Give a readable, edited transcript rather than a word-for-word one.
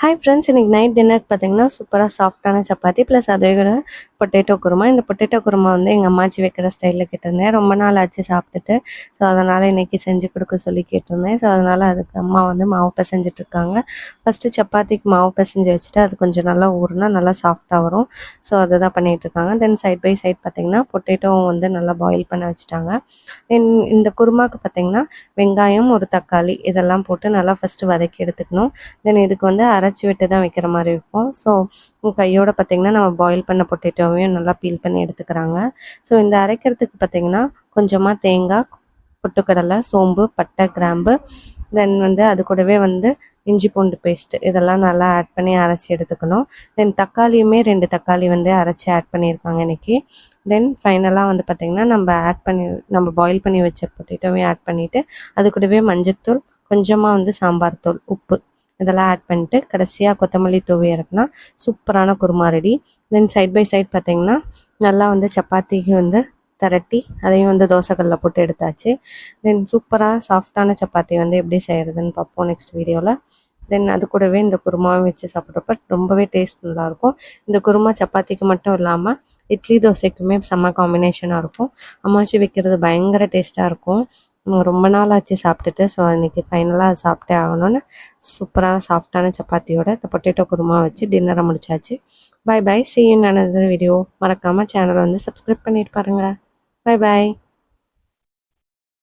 Hi friends, இன்னைக்கு night டின்னருக்கு பார்த்தீங்கன்னா சூப்பராக சாஃப்டான சப்பாத்தி ப்ளஸ் அதே கூட பொட்டேட்டோ குருமா. இந்த பொட்டேட்டோ குருமா வந்து எங்கள் அம்மாச்சி வைக்கிற ஸ்டைலில் கேட்டிருந்தேன். ரொம்ப நாள் ஆச்சு சாப்பிட்டுட்டு. ஸோ அதனால் இன்றைக்கி செஞ்சு கொடுக்க சொல்லி கேட்டிருந்தேன். ஸோ அதனால் அதுக்கு அம்மா வந்து மாவு பிசைஞ்சிட்ருக்காங்க. ஃபஸ்ட்டு சப்பாத்திக்கு மாவு பிசைஞ்சு வச்சுட்டு அது கொஞ்சம் நல்லா ஊறுனா நல்லா சாஃப்டாக வரும். ஸோ அதை தான் பண்ணிகிட்ருக்காங்க. தென் சைட் பை சைட் பார்த்திங்கன்னா பொட்டேட்டோவும் வந்து நல்லா பாயில் பண்ண வச்சுட்டாங்க. தென் இந்த குருமாவுக்கு பார்த்திங்கன்னா வெங்காயம், ஒரு தக்காளி இதெல்லாம் போட்டு நல்லா ஃபஸ்ட்டு வதக்கி எடுத்துக்கணும். தென் இதுக்கு வந்து அரைச்சி விட்டு தான் வைக்கிற மாதிரி இருக்கும். ஸோ கையோட பார்த்திங்கன்னா நம்ம பாயில் பண்ண பொட்டேட்டோவையும் நல்லா பீல் பண்ணி எடுத்துக்கிறாங்க. ஸோ இந்த அரைக்கிறதுக்கு பார்த்திங்கன்னா கொஞ்சமாக தேங்காய், பொட்டுக்கடலை, சோம்பு, பட்டை, கிராம்பு, தென் வந்து அது கூடவே வந்து இஞ்சி பூண்டு பேஸ்ட்டு இதெல்லாம் நல்லா ஆட் பண்ணி அரைச்சி எடுத்துக்கணும். தென் தக்காளியுமே 2 தக்காளி வந்து அரைச்சி ஆட் பண்ணியிருக்காங்க இன்றைக்கி. தென் ஃபைனலாக வந்து பார்த்திங்கன்னா நம்ம பாயில் பண்ணி வச்ச பொட்டேட்டோவையும் ஆட் பண்ணிவிட்டு அது கூடவே மஞ்சத்தூள், கொஞ்சமாக வந்து சாம்பார் தூள், உப்பு இதெல்லாம் ஆட் பண்ணிட்டு கடைசியாக கொத்தமல்லி தூவி இறக்குனா சூப்பரான kurma ready. Then side by side பார்த்திங்கன்னா நல்லா வந்து சப்பாத்திக்கு வந்து திரட்டி அதையும் வந்து தோசைக்கல்லில் போட்டு எடுத்தாச்சு. தென் சூப்பராக சாஃப்டான சப்பாத்தி வந்து எப்படி செய்கிறதுன்னு பார்ப்போம் நெக்ஸ்ட் வீடியோவில். தென் அது கூடவே இந்த குருமாவை வச்சு சாப்பிட்றப்ப ரொம்பவே டேஸ்ட் நல்லாயிருக்கும். இந்த குருமா சப்பாத்திக்கு மட்டும் இல்லாமல் இட்லி தோசைக்குமே செம்ம காம்பினேஷனாக இருக்கும். அம்மாச்சி வைக்கிறது பயங்கர டேஸ்ட்டாக இருக்கும். ரொம்ப நாள் ஆச்சு சாப்பிட்டுட்டு. ஸோ இன்றைக்கி ஃபைனலாக சாப்பிட்டே ஆகணும்னு சூப்பரான சாஃப்டான சப்பாத்தியோட இந்த பொட்டேட்டோ குருமா வச்சு டின்னரை முடிச்சாச்சு. Bye bye, see you in another video. மறக்காமல் சேனலை வந்து சப்ஸ்கிரைப் பண்ணிட்டு பாருங்கள். பை பாய்.